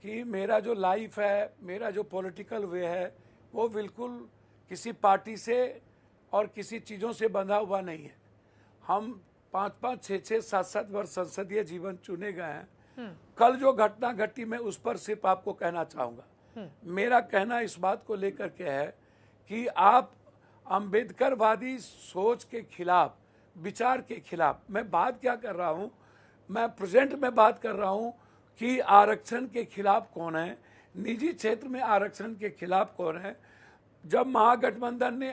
कि मेरा जो लाइफ है, मेरा जो पॉलिटिकल वे है, वो बिल्कुल किसी पार्टी से और किसी चीज़ों से बंधा हुआ नहीं है। हम 5-5, 6-6, 7-7 वर्ष संसदीय जीवन चुने गए हैं। कल जो घटना घटी, मैं उस पर सिर्फ आपको कहना चाहूँगा। मेरा कहना इस बात को लेकर के है कि आप अम्बेडकरवादी सोच के खिलाफ, विचार के खिलाफ, मैं बात क्या कर रहा हूँ, मैं प्रेजेंट में बात कर रहा हूँ कि आरक्षण के खिलाफ कौन है, निजी क्षेत्र में आरक्षण के खिलाफ कौन है। जब महागठबंधन ने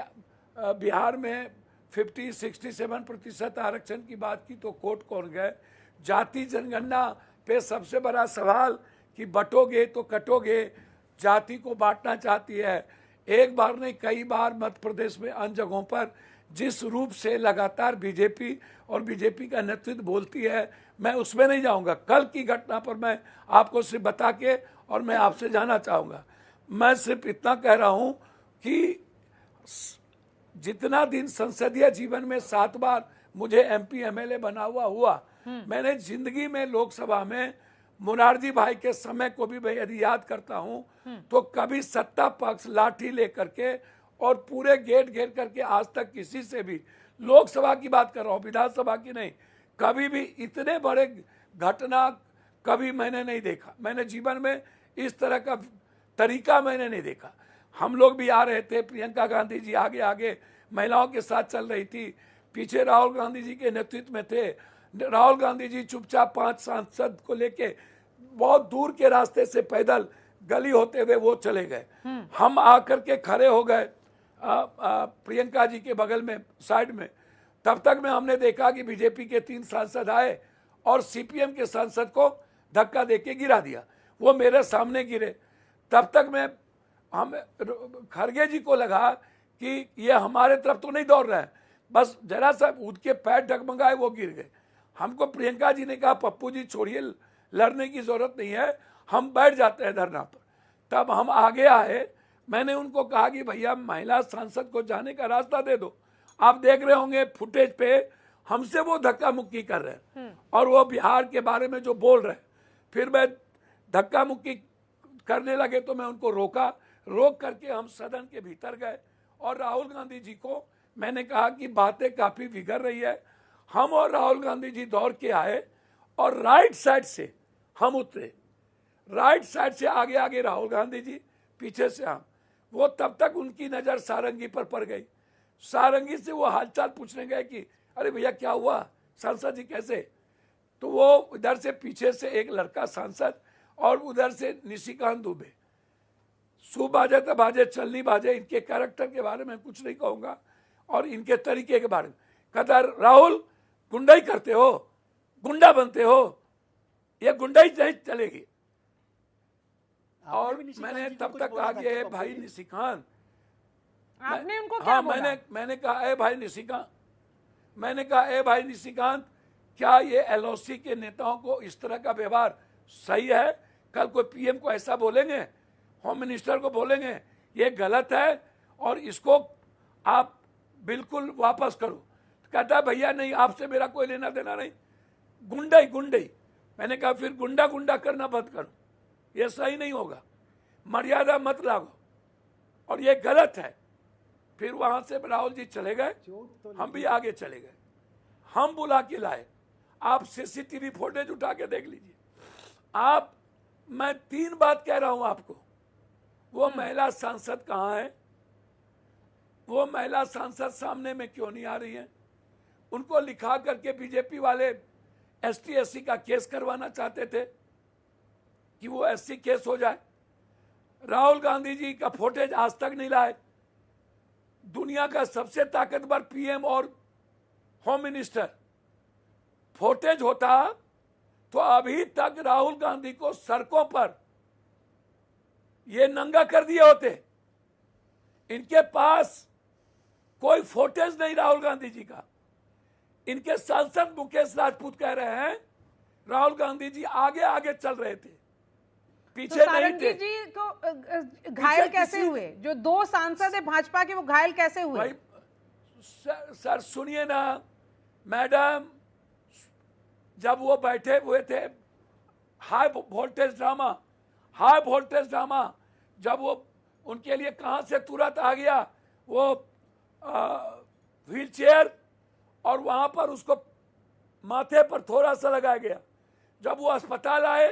बिहार में 50-67% आरक्षण की बात की तो कोर्ट कौन गए। जाति जनगणना पे सबसे बड़ा सवाल कि बटोगे तो कटोगे, जाति को बांटना चाहती है। एक बार नहीं, कई बार मध्य प्रदेश में अन्य जगहों पर जिस रूप से लगातार बीजेपी और बीजेपी का नेतृत्व बोलती है, मैं उसमें नहीं जाऊंगा। कल की घटना पर मैं आपको सिर्फ बता के और मैं आपसे जानना चाहूँगा। मैं सिर्फ इतना कह रहा हूँ कि जितना दिन संसदीय जीवन में 7 बार मुझे एमपी एमएलए बना हुआ, मैंने जिंदगी में लोकसभा में मुरारजी भाई के समय को भी मैं यदि याद करता हूं तो कभी सत्ता पक्ष लाठी लेकर के और पूरे गेट घेर करके आज तक किसी से भी, लोकसभा की बात कर रहा हूं, विधानसभा की नहीं, कभी भी इतने बड़े घटना कभी मैंने नहीं देखा। मैंने जीवन में इस तरह का तरीका मैंने नहीं देखा। हम लोग भी आ रहे थे, प्रियंका गांधी जी आगे आगे महिलाओं के साथ चल रही थी, पीछे राहुल गांधी जी के नेतृत्व में थे। राहुल गांधी जी चुपचाप 5 सांसद को लेके बहुत दूर के रास्ते से पैदल गली होते हुए वो चले गए। हम आकर के खड़े हो गए प्रियंका जी के बगल में, साइड में। तब तक में हमने देखा कि बीजेपी के 3 सांसद आए और सीपीएम के सांसद को धक्का देके गिरा दिया। वो मेरे सामने गिरे। तब तक में हम खड़गे जी को लगा कि ये हमारे तरफ तो नहीं दौड़ रहा है, बस जरा सा उनके पैर डगमगाए, वो गिर गए। हमको प्रियंका जी ने कहा, पप्पू जी छोड़िए, लड़ने की जरूरत नहीं है, हम बैठ जाते हैं धरना पर। तब हम आगे आए, मैंने उनको कहा कि भैया महिला सांसद को जाने का रास्ता दे दो। आप देख रहे होंगे फुटेज पे, हमसे वो धक्का मुक्की कर रहे हैं और वो बिहार के बारे में जो बोल रहे हैं। फिर मैं धक्का मुक्की करने लगे तो मैं उनको रोक करके हम सदन के भीतर गए और राहुल गांधी जी को मैंने कहा कि बातें काफी बिगड़ रही है। हम और राहुल गांधी जी दौड़ के आए और राइट साइड से हम उतरे, राइट साइड से आगे आगे राहुल गांधी जी, पीछे से हम। वो तब तक उनकी नजर सारंगी पर पड़ गई। सारंगी से वो हालचाल पूछने गए कि अरे भैया क्या हुआ, सांसद जी कैसे। तो वो इधर से पीछे से एक लड़का सांसद और उधर से निशिकांत दुबे। सु बाजे तो बाजे, चलनी बाजे। इनके कैरेक्टर के बारे में कुछ नहीं कहूँगा और इनके तरीके के बारे में। कहता राहुल गुंडाई करते हो, गुंडा बनते हो, ये गुंडाई नहीं चलेगी। और मैंने तब तक कहा कि भाई निशिकांत, आपने उनको क्या बोला? मैंने कहा ए भाई निशिकांत, मैंने कहा ए भाई निशिकांत, क्या ये एलओसी के नेताओं को इस तरह का व्यवहार सही है? कल कोई पीएम को ऐसा बोलेंगे, होम मिनिस्टर को बोलेंगे, ये गलत है और इसको आप बिल्कुल वापस करो। तो कहता है भैया नहीं, आपसे मेरा कोई लेना देना नहीं, गुंडाई गुंडाई। मैंने कहा फिर गुंडा गुंडा करना बंद करो, ये सही नहीं होगा, मर्यादा मत लागो और ये गलत है। फिर वहां से राहुल जी चले गए, हम भी आगे चले गए। हम बुला के लाए, आप सीसीटीवी फुटेज उठा के देख लीजिए आप। मैं 3 बात कह रहा हूं आपको। वो महिला सांसद कहां है? वो महिला सांसद सामने में क्यों नहीं आ रही है? उनको लिखा करके बीजेपी वाले एसटी एससी का केस करवाना चाहते थे कि वो एससी केस हो जाए। राहुल गांधी जी का फुटेज आज तक नहीं लाए। दुनिया का सबसे ताकतवर पीएम और होम मिनिस्टर, फुटेज होता तो अभी तक राहुल गांधी को सड़कों पर ये नंगा कर दिए होते। इनके पास कोई फुटेज नहीं राहुल गांधी जी का। इनके सांसद मुकेश राजपूत कह रहे हैं राहुल गांधी जी आगे आगे चल रहे थे, पीछे तो नहीं थे। जी को घायल कैसे हुए? जो 2 सांसद है भाजपा के, वो घायल कैसे हुए? भाई सर सुनिए ना मैडम, जब वो बैठे हुए थे high voltage drama, high voltage drama जब वो उनके लिए कहां से तुरंत आ गया, वो व्हील चेयर, और वहां पर उसको माथे पर थोड़ा सा लगाया गया। जब वो अस्पताल आए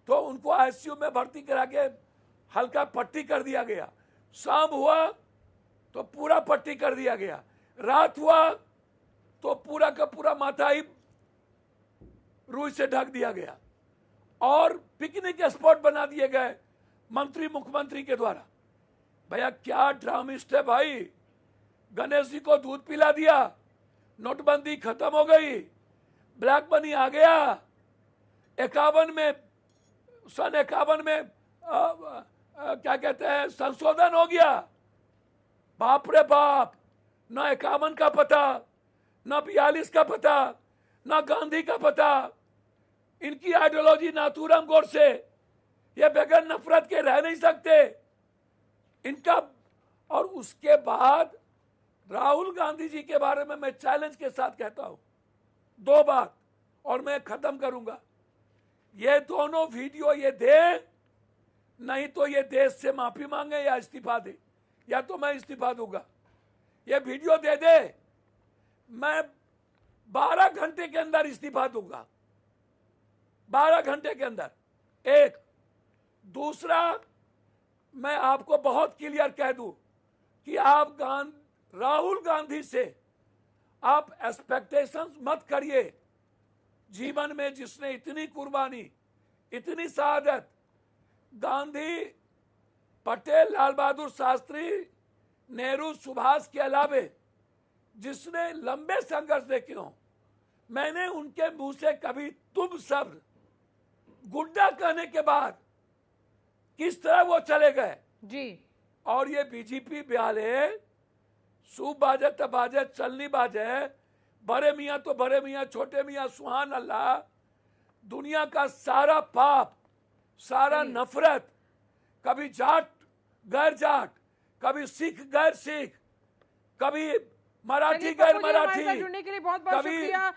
तो उनको आईसीयू में भर्ती करा के हल्का पट्टी कर दिया गया। शाम हुआ तो पूरा पट्टी कर दिया गया। रात हुआ तो पूरा का पूरा माथा ही रुई से ढक दिया गया और पिकनिक स्पॉट बना दिए गए मंत्री मुख्यमंत्री के द्वारा। भैया क्या ड्रामिस्ट है भाई। गणेश जी को दूध पिला दिया, नोटबंदी खत्म हो गई, ब्लैक मनी आ गया। 51 में सन 51 में क्या कहते हैं संशोधन हो गया। बाप रे बाप, ना 51 का पता, ना 42 का पता, ना गांधी का पता। इनकी आइडियोलॉजी नाथूराम गोडसे, ये बगैर नफरत के रह नहीं सकते इनका। और उसके बाद राहुल गांधी जी के बारे में मैं चैलेंज के साथ कहता हूं 2 बात और मैं खत्म करूंगा। ये दोनों वीडियो ये दे, नहीं तो ये देश से माफी मांगे या इस्तीफा दे, या तो मैं इस्तीफा दूंगा। ये वीडियो दे दे, मैं 12 घंटे के अंदर इस्तीफा दूंगा, 12 घंटे के अंदर। एक दूसरा, मैं आपको बहुत क्लियर कह दूं कि आप राहुल गांधी से आप एक्सपेक्टेशंस मत करिए। जीवन में जिसने इतनी कुर्बानी, इतनी शहादत, गांधी, पटेल, लाल बहादुर शास्त्री, नेहरू, सुभाष के अलावे जिसने लंबे संघर्ष देखे हों, मैंने उनके मुंह से कभी तुम शब्द गुड्डा कहने के बाद किस तरह वो चले गए जी। और ये बीजेपी वाले सूप बाजे तब बाजे, चलनी बाजे, बड़े मियाँ तो बड़े मियाँ, छोटे मियाँ सुहान अल्लाह। दुनिया का सारा पाप, सारा नफरत, कभी जाट गैर जाट, कभी सिख गैर सिख, कभी मराठी गैर मराठी, जुड़ने के लिए बहुत बहुत कभी शुक्रिया।